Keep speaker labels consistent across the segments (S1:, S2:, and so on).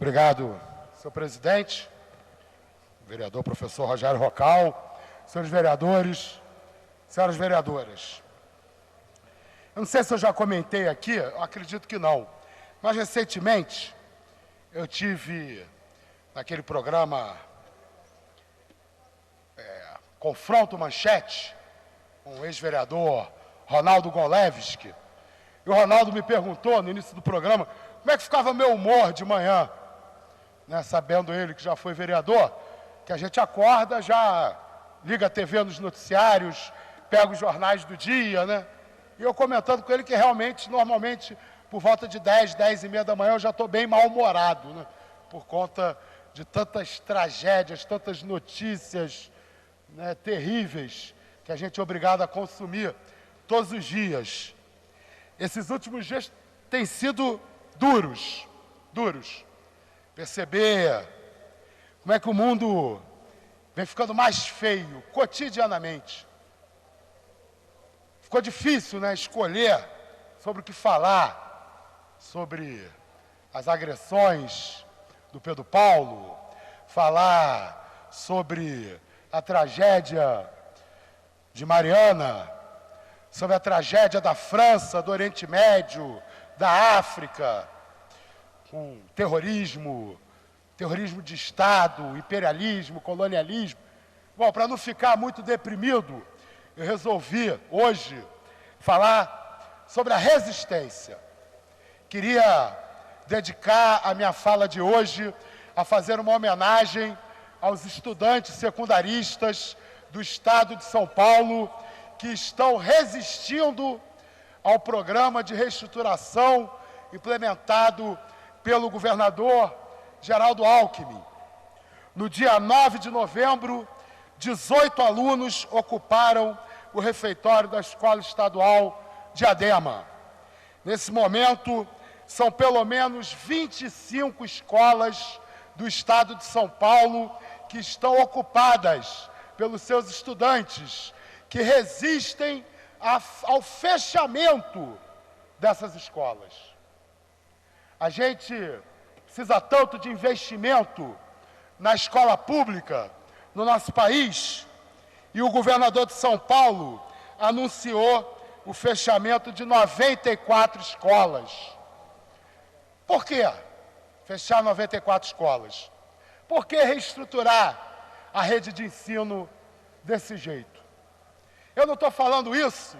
S1: Obrigado, senhor presidente, vereador professor Rogério Rocal, senhores vereadores, senhoras vereadoras. Eu não sei se eu já comentei aqui, eu acredito que não, mas recentemente eu tive naquele programa Confronto Manchete, com o ex-vereador Ronaldo Golevski, e o Ronaldo me perguntou no início do programa como é que ficava meu humor de manhã, né, sabendo ele que já foi vereador, que a gente acorda, já liga a TV nos noticiários, pega os jornais do dia, né? E eu comentando com ele que realmente, normalmente, por volta de 10, 10 e meia da manhã, eu já estou bem mal-humorado, né? Por conta de tantas tragédias, tantas notícias, né, terríveis, que a gente é obrigado a consumir todos os dias. Esses últimos dias têm sido duros. Perceber como é que o mundo vem ficando mais feio, cotidianamente. Ficou difícil, né, escolher sobre o que falar, sobre as agressões do Pedro Paulo, falar sobre a tragédia de Mariana, sobre a tragédia da França, do Oriente Médio, da África, com terrorismo de Estado, imperialismo, colonialismo. Bom, para não ficar muito deprimido, eu resolvi hoje falar sobre a resistência. Queria dedicar a minha fala de hoje a fazer uma homenagem aos estudantes secundaristas do Estado de São Paulo que estão resistindo ao programa de reestruturação implementado pelo governador Geraldo Alckmin. No dia 9 de novembro, 18 alunos ocuparam o refeitório da Escola Estadual Diadema. Nesse momento, são pelo menos 25 escolas do Estado de São Paulo que estão ocupadas pelos seus estudantes, que resistem ao fechamento dessas escolas. A gente precisa tanto de investimento na escola pública no nosso país, e o governador de São Paulo anunciou o fechamento de 94 escolas. Por quê fechar 94 escolas? Por que reestruturar a rede de ensino desse jeito? Eu não estou falando isso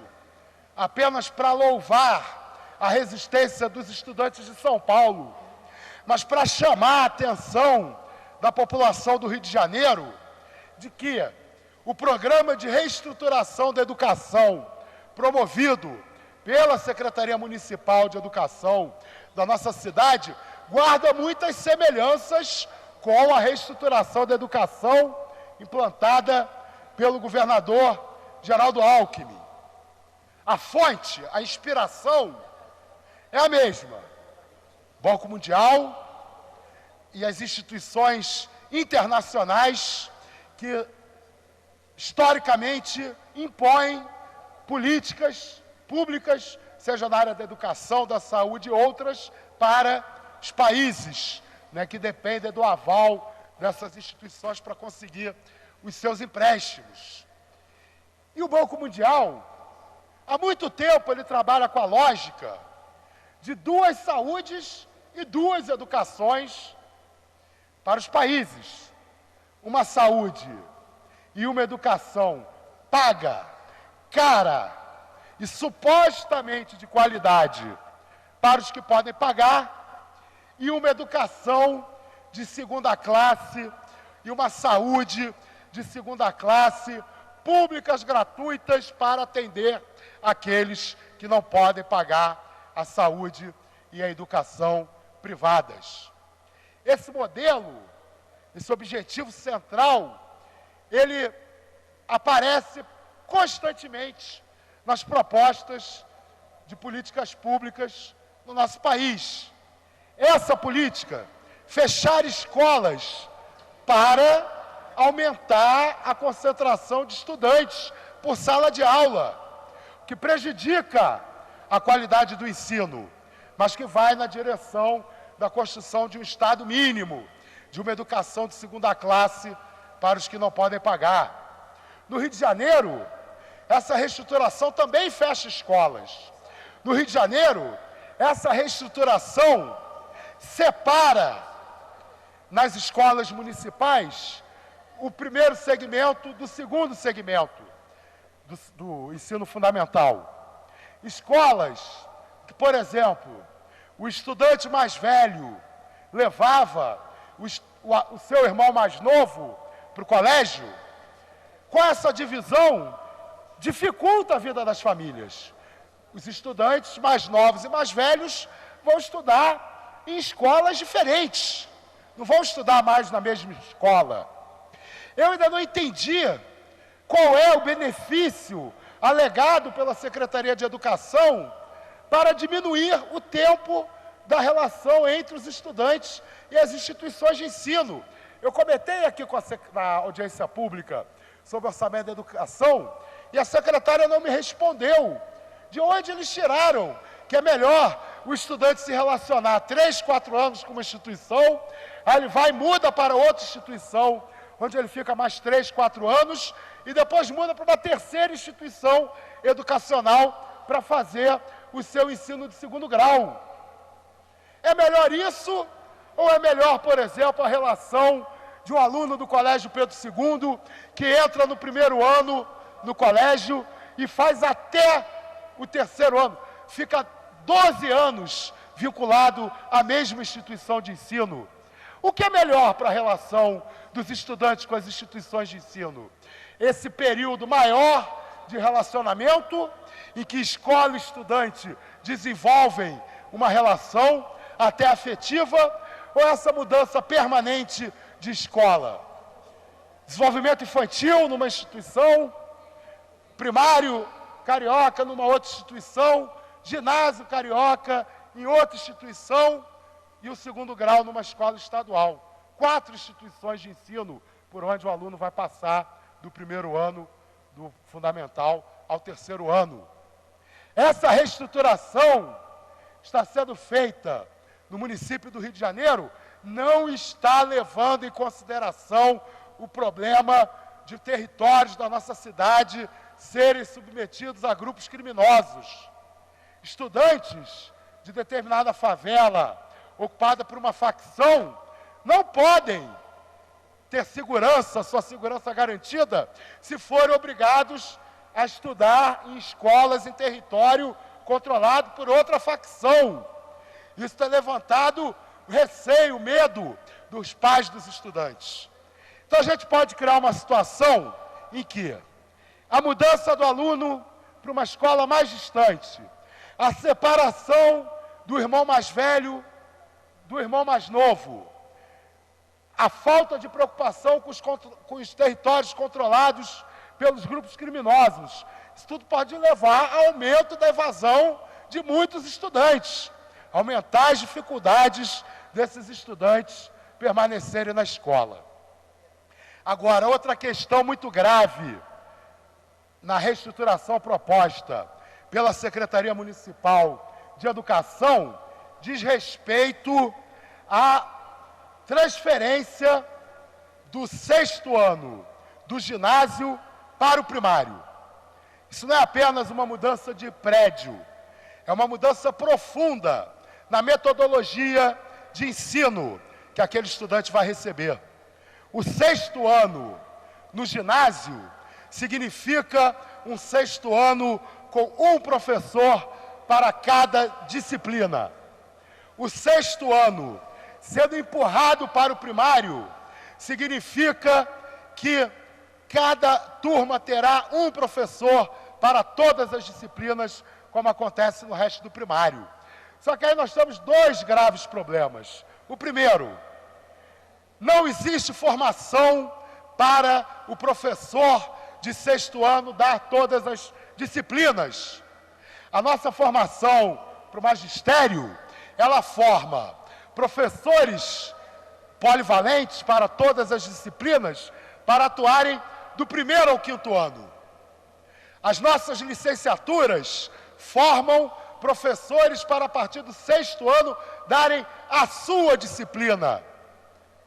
S1: apenas para louvar a resistência dos estudantes de São Paulo, mas para chamar a atenção da população do Rio de Janeiro de que o programa de reestruturação da educação promovido pela Secretaria Municipal de Educação da nossa cidade guarda muitas semelhanças com a reestruturação da educação implantada pelo governador Geraldo Alckmin. A fonte, a inspiração é a mesma. Banco Mundial e as instituições internacionais que historicamente impõem políticas públicas, seja na área da educação, da saúde e outras, para os países, né, que dependem do aval dessas instituições para conseguir os seus empréstimos. E o Banco Mundial, há muito tempo, ele trabalha com a lógica de 2 saúdes e 2 educações para os países. Uma saúde e uma educação paga, cara e supostamente de qualidade para os que podem pagar, e uma educação de segunda classe e uma saúde de segunda classe, públicas gratuitas para atender aqueles que não podem pagar a saúde e a educação privadas. Esse modelo, esse objetivo central, ele aparece constantemente nas propostas de políticas públicas no nosso país. Essa política, fechar escolas para aumentar a concentração de estudantes por sala de aula, que prejudica a qualidade do ensino, mas que vai na direção da construção de um Estado mínimo, de uma educação de segunda classe para os que não podem pagar. No Rio de Janeiro, essa reestruturação também fecha escolas. No Rio de Janeiro, essa reestruturação separa nas escolas municipais o primeiro segmento do segundo segmento do ensino fundamental. Escolas que, por exemplo, o estudante mais velho levava o seu irmão mais novo para o colégio, com essa divisão, dificulta a vida das famílias. Os estudantes mais novos e mais velhos vão estudar em escolas diferentes, não vão estudar mais na mesma escola. Eu ainda não entendi qual é o benefício alegado pela Secretaria de Educação para diminuir o tempo da relação entre os estudantes e as instituições de ensino. Eu comentei aqui na audiência pública sobre o orçamento da educação e a secretária não me respondeu. De onde eles tiraram que é melhor o estudante se relacionar 3, 4 anos com uma instituição, aí ele vai e muda para outra instituição, onde ele fica mais 3, 4 anos, e depois muda para uma terceira instituição educacional para fazer o seu ensino de segundo grau. É melhor isso ou é melhor, por exemplo, a relação de um aluno do Colégio Pedro II que entra no primeiro ano no colégio e faz até o terceiro ano, fica 12 anos vinculado à mesma instituição de ensino? O que é melhor para a relação dos estudantes com as instituições de ensino? Esse período maior de relacionamento, em que escola e estudante desenvolvem uma relação até afetiva, ou essa mudança permanente de escola? Desenvolvimento infantil numa instituição, primário carioca numa outra instituição, ginásio carioca em outra instituição e o segundo grau numa escola estadual. 4 instituições de ensino por onde o aluno vai passar do primeiro ano do fundamental ao terceiro ano. Essa reestruturação está sendo feita no município do Rio de Janeiro, não está levando em consideração o problema de territórios da nossa cidade serem submetidos a grupos criminosos. Estudantes de determinada favela, ocupada por uma facção, não podem ter segurança, sua segurança garantida, se forem obrigados a estudar em escolas em território controlado por outra facção. Isso tem levantado o receio, o medo dos pais dos estudantes. Então a gente pode criar uma situação em que a mudança do aluno para uma escola mais distante, a separação do irmão mais velho do irmão mais novo, a falta de preocupação com os territórios controlados pelos grupos criminosos, isso tudo pode levar ao aumento da evasão de muitos estudantes, aumentar as dificuldades desses estudantes permanecerem na escola. Agora, outra questão muito grave na reestruturação proposta pela Secretaria Municipal de Educação diz respeito à transferência do 6º ano do ginásio para o primário. Isso não é apenas uma mudança de prédio, é uma mudança profunda na metodologia de ensino que aquele estudante vai receber. O 6º ano no ginásio significa um 6º ano com um professor para cada disciplina. O 6º ano sendo empurrado para o primário significa que cada turma terá um professor para todas as disciplinas, como acontece no resto do primário. Só que aí nós temos 2 graves problemas. O primeiro, não existe formação para o professor de 6º ano dar todas as disciplinas. A nossa formação para o magistério, ela forma professores polivalentes para todas as disciplinas para atuarem do 1º ao 5º ano. As nossas licenciaturas formam professores para, a partir do 6º ano, darem a sua disciplina,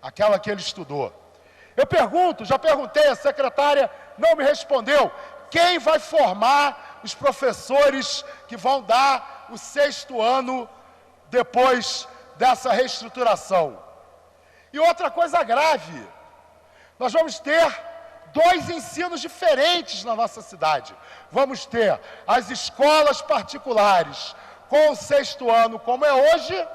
S1: aquela que ele estudou. Eu pergunto, já perguntei, a secretária não me respondeu, quem vai formar os professores que vão dar o 6º ano depois dessa reestruturação? E outra coisa grave, nós vamos ter 2 ensinos diferentes na nossa cidade. Vamos ter as escolas particulares com o 6º ano, como é hoje,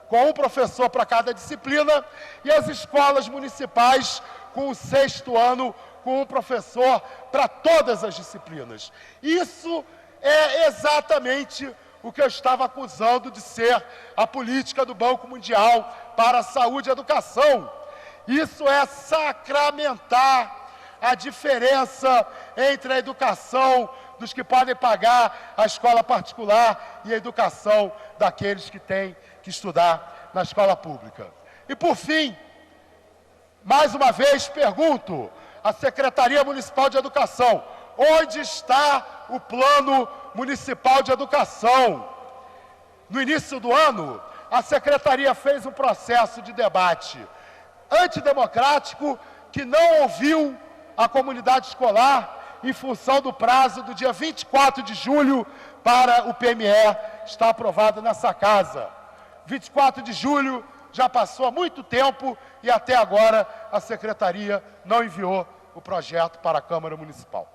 S1: com um professor para cada disciplina, e as escolas municipais com o 6º ano, com um professor para todas as disciplinas. Isso é exatamente o que eu estava acusando de ser a política do Banco Mundial para a saúde e a educação. Isso é sacramentar a diferença entre a educação dos que podem pagar a escola particular e a educação daqueles que têm que estudar na escola pública. E por fim, mais uma vez pergunto à Secretaria Municipal de Educação, onde está o Plano Municipal de Educação? No início do ano, a Secretaria fez um processo de debate antidemocrático que não ouviu a comunidade escolar em função do prazo do dia 24 de julho para o PME estar aprovado nessa casa. 24 de julho já passou há muito tempo e até agora a Secretaria não enviou o projeto para a Câmara Municipal.